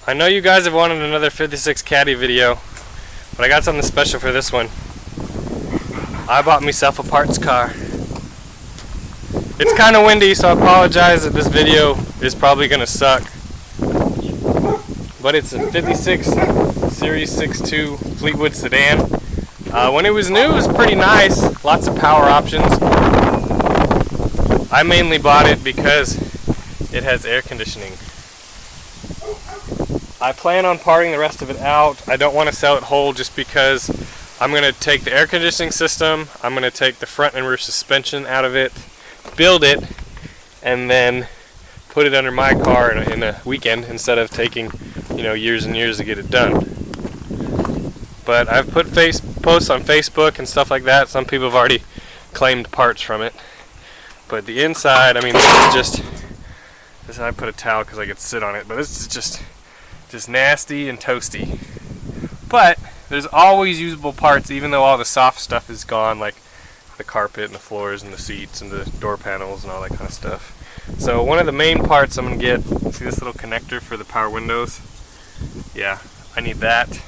I know you guys have wanted another 56 Caddy video, but I got something special for this one. I bought myself a parts car. It's kind of windy, so I apologize that this video is probably going to suck. But it's a 56 Series 6.2 Fleetwood sedan. When it was new, it was pretty nice. Lots of power options. I mainly bought it because it has air conditioning. I plan on parting the rest of it out. I don't want to sell it whole just because I'm going to take the air conditioning system, I'm going to take the front and rear suspension out of it, build it, and then put it under my car in a weekend instead of taking, years and years to get it done. But I've put posts on Facebook and stuff like that. Some people have already claimed parts from it. But the inside, this is just, I put a towel because I could sit on it, but this is just nasty and toasty. But there's always usable parts, even though all the soft stuff is gone, like the carpet and the floors and the seats and the door panels and all that kind of stuff. So one of the main parts I'm going to get, see this little connector for the power windows? Yeah, I need that.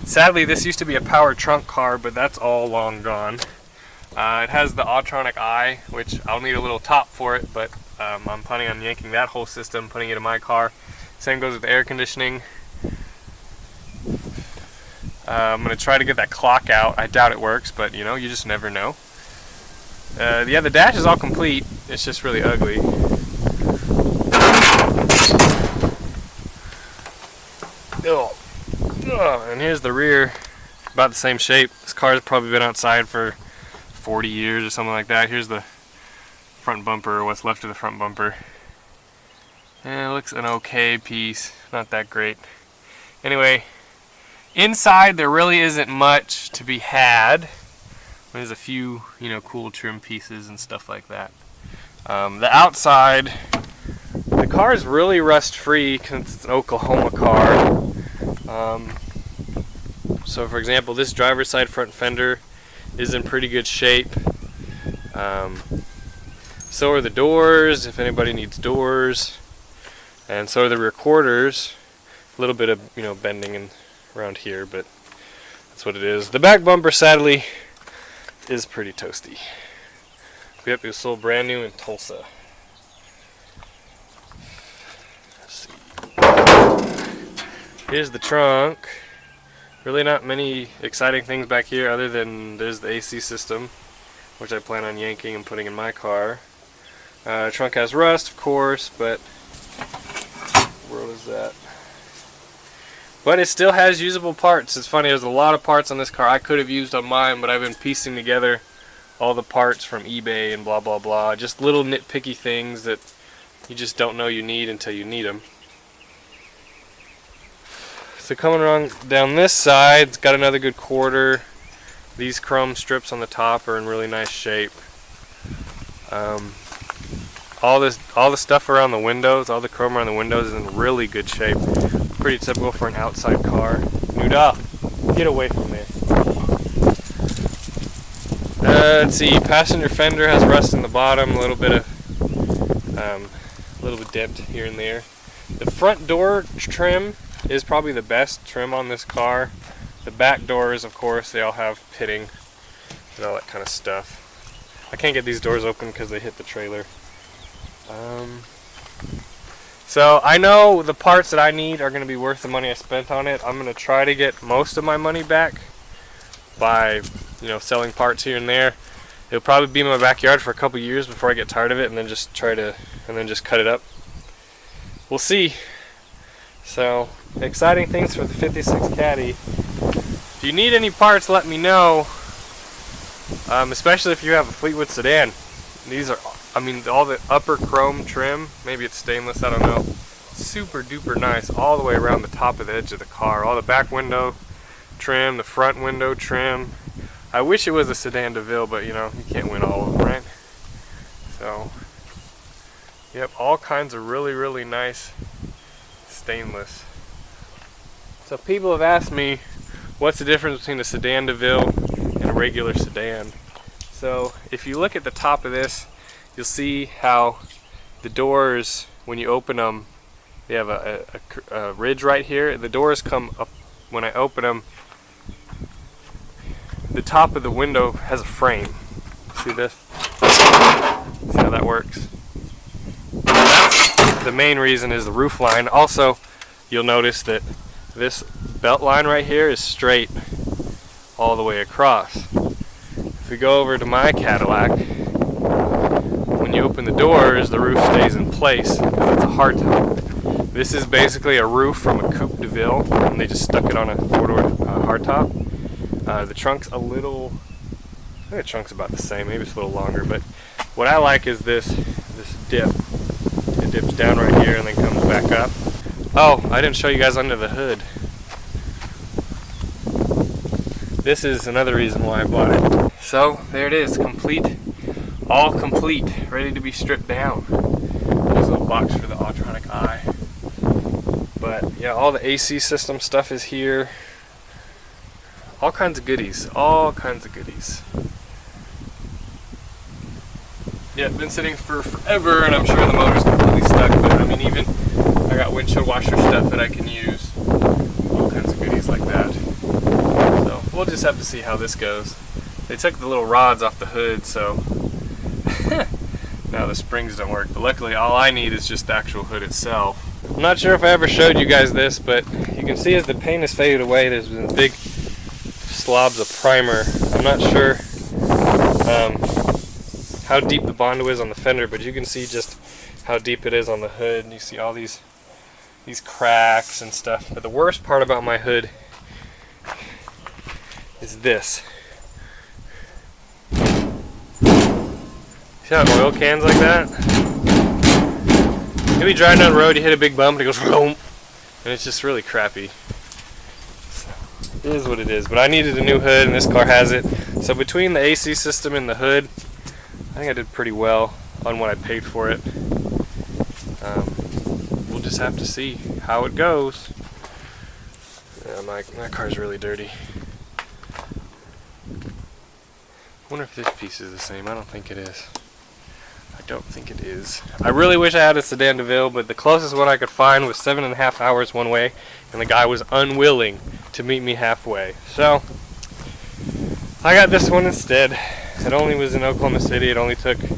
Sadly, this used to be a power trunk car, but that's all long gone. It has the Autronic eye, which I'll need a little top for it, but I'm planning on yanking that whole system, putting it in my car. Same goes with the air conditioning. I'm going to try to get that clock out. I doubt it works, but you just never know. The dash is all complete. It's just really ugly. And here's the rear. About the same shape. This car's probably been outside for 40 years or something like that. Here's the front bumper, or what's left of the front bumper. It looks an okay piece, not that great. Anyway, inside there really isn't much to be had. There's a few, cool trim pieces and stuff like that. The outside, the car is really rust-free because it's an Oklahoma car. So for example, this driver's side front fender is in pretty good shape. So are the doors, if anybody needs doors. And so are the rear quarters. A little bit of, bending and around here, but that's what it is. The back bumper, sadly, is pretty toasty. Yep, it was sold brand new in Tulsa. Let's see. Here's the trunk. Really not many exciting things back here other than there's the AC system, which I plan on yanking and putting in my car. Trunk has rust, of course, but where was that? But it still has usable parts. It's funny, there's a lot of parts on this car I could have used on mine, but I've been piecing together all the parts from eBay and blah blah blah. Just little nitpicky things that you just don't know you need until you need them. So coming around down this side, it's got another good quarter. These chrome strips on the top are in really nice shape. All the stuff around the windows, all the chrome around the windows is in really good shape. Pretty typical for an outside car. Nuda, get away from there. Let's see, passenger fender has rust in the bottom, a little bit dent here and there. The front door trim is probably the best trim on this car. The back doors, of course, they all have pitting and all that kind of stuff. I can't get these doors open because they hit the trailer. So I know the parts that I need are going to be worth the money I spent on it. I'm going to try to get most of my money back by, selling parts here and there. It'll probably be in my backyard for a couple years before I get tired of it, and then just cut it up. We'll see. So, exciting things for the 56 Caddy. If you need any parts, let me know. Especially if you have a Fleetwood sedan. These are, all the upper chrome trim, maybe it's stainless, I don't know. Super duper nice all the way around the top of the edge of the car. All the back window trim, the front window trim. I wish it was a Sedan DeVille, but you can't win all of them, right? So, yep, all kinds of really, really nice stainless. So people have asked me, what's the difference between a Sedan DeVille and a regular sedan? So if you look at the top of this, you'll see how the doors, when you open them, We have a ridge right here. The doors come up when I open them. The top of the window has a frame. See this? See how that works? That's the main reason is the roof line. Also, you'll notice that this belt line right here is straight all the way across. If we go over to my Cadillac, when you open the doors, the roof stays in place because it's a hardtop. This is basically a roof from a Coupe DeVille, and they just stuck it on a four-door hardtop. The trunk's a little, I think the trunk's about the same, maybe it's a little longer, but what I like is this dip. It dips down right here and then comes back up. Oh, I didn't show you guys under the hood. This is another reason why I bought it. So, there it is, complete, all complete, ready to be stripped down. There's a little box for the electronic eye. But yeah, all the AC system stuff is here. All kinds of goodies, all kinds of goodies. Yeah, it's been sitting for forever, and I'm sure the motor's completely stuck, but I mean, even I got windshield washer stuff that I can use. All kinds of goodies like that. So we'll just have to see how this goes. They took the little rods off the hood, so now the springs don't work. But luckily, all I need is just the actual hood itself. I'm not sure if I ever showed you guys this, but you can see as the paint has faded away, there's been big slobs of primer. I'm not sure how deep the Bondo is on the fender, but you can see just how deep it is on the hood, and you see all these cracks and stuff. But the worst part about my hood is this. See how oil cans like that? You'll be driving down the road, you hit a big bump, and it goes boom, and it's just really crappy. So, it is what it is. But I needed a new hood, and this car has it. So between the AC system and the hood, I think I did pretty well on what I paid for it. We'll just have to see how it goes. Yeah, my car's really dirty. I wonder if this piece is the same. I don't think it is. I don't think it is. I really wish I had a Sedan DeVille, but the closest one I could find was 7.5 hours one way, and the guy was unwilling to meet me halfway. So I got this one instead. It only was in Oklahoma City. It only took it was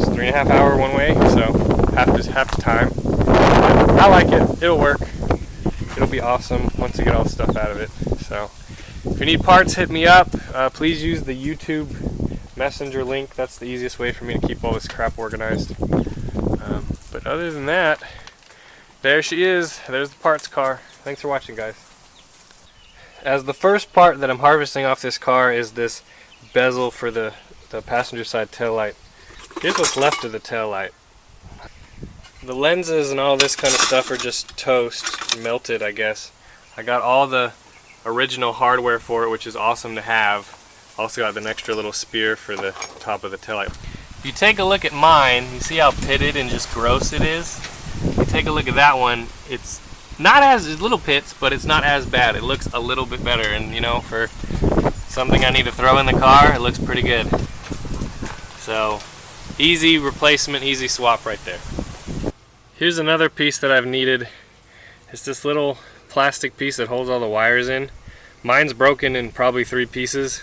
3.5 hour one way, so half the time. I like it. It'll work. It'll be awesome once I get all the stuff out of it. So if you need parts, hit me up. Please use the YouTube Messenger link. That's the easiest way for me to keep all this crap organized. But other than that, there she is. There's the parts car. Thanks for watching, guys. As the first part that I'm harvesting off this car is this bezel for the passenger side taillight. Here's what's left of the taillight. The lenses and all this kind of stuff are just toast, melted, I guess. I got all the original hardware for it, which is awesome to have. Also got an extra little spear for the top of the taillight. If you take a look at mine, you see how pitted and just gross it is? If you take a look at that one, it's not as little pits, but it's not as bad. It looks a little bit better, and you know, for something I need to throw in the car, it looks pretty good. So, easy replacement, easy swap right there. Here's another piece that I've needed. It's this little plastic piece that holds all the wires in. Mine's broken in probably 3 pieces.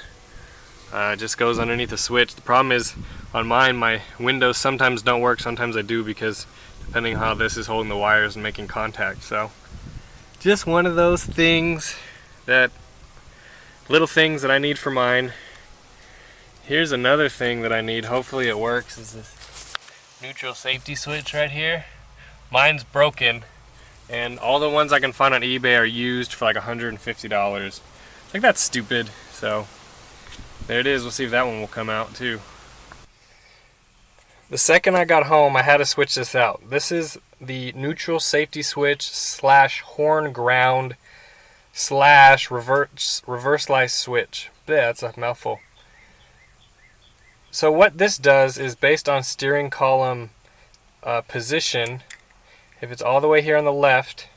It just goes underneath the switch. The problem is, on mine, my windows sometimes don't work, sometimes I do, because depending on how this is holding the wires and making contact. So, just one of those things little things that I need for mine. Here's another thing that I need, hopefully it works, is this neutral safety switch right here. Mine's broken, and all the ones I can find on eBay are used for like $150. I think that's stupid, so there it is. We'll see if that one will come out too. The second I got home, I had to switch this out. This is the neutral safety switch / horn ground / reverse light switch. Yeah, that's a mouthful. So what this does is based on steering column position. If it's all the way here on the left,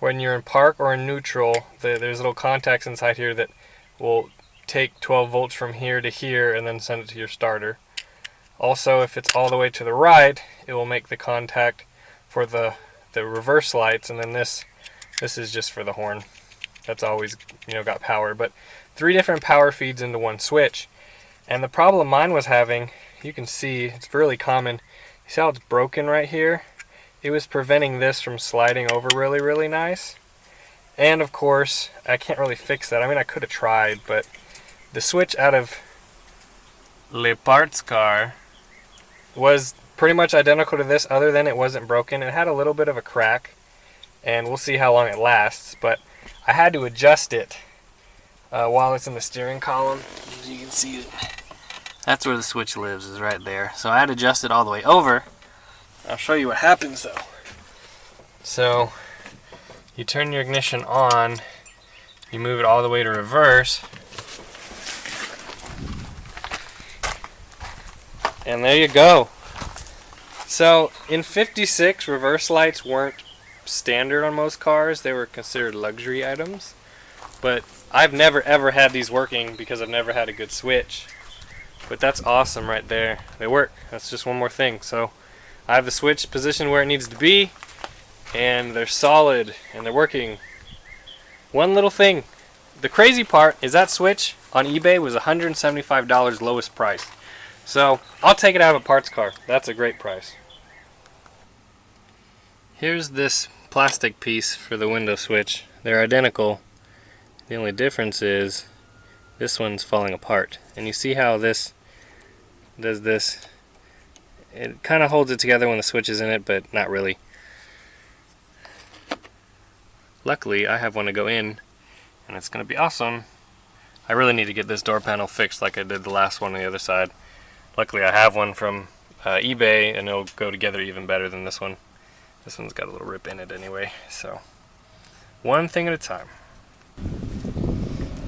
when you're in park or in neutral, there's little contacts inside here that will take 12 volts from here to here and then send it to your starter. Also, if it's all the way to the right, it will make the contact for the reverse lights, and then this is just for the horn. That's always, you know, got power, but 3 different power feeds into one switch. And the problem mine was having, you can see it's really common. You see how it's broken right here? It was preventing this from sliding over really nice. And of course, I can't really fix that. I mean, I could have tried, but the switch out of Le Parts car was pretty much identical to this, other than it wasn't broken. It had a little bit of a crack, and we'll see how long it lasts, but I had to adjust it while it's in the steering column. As you can see it, that's where the switch lives, is right there. So I had to adjust it all the way over. I'll show you what happens though. So you turn your ignition on, you move it all the way to reverse, and there you go. So in 56, reverse lights weren't standard on most cars. They were considered luxury items. But I've never ever had these working because I've never had a good switch. But that's awesome right there. They work. That's just one more thing. So I have the switch positioned where it needs to be, and they're solid and they're working. One little thing. The crazy part is that switch on eBay was $175 lowest price. So I'll take it out of a parts car. That's a great price. Here's this plastic piece for the window switch. They're identical. The only difference is this one's falling apart. And you see how this does this? It kind of holds it together when the switch is in it, but not really. Luckily, I have one to go in, and it's going to be awesome. I really need to get this door panel fixed like I did the last one on the other side. Luckily, I have one from eBay, and it'll go together even better than this one. This one's got a little rip in it anyway, so one thing at a time.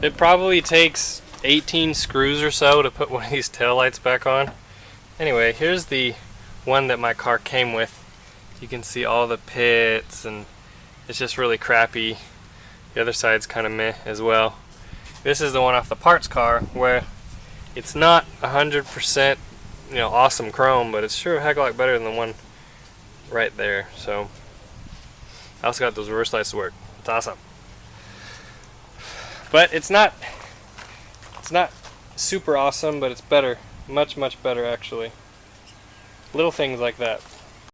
It probably takes 18 screws or so to put one of these taillights back on. Anyway, here's the one that my car came with. You can see all the pits, and it's just really crappy. The other side's kind of meh as well. This is the one off the parts car where it's not 100%, you know, awesome chrome, but it's sure a heck of a lot better than the one right there. So I also got those reverse lights to work. It's awesome. But it's not super awesome, but it's better. Much better actually. Little things like that.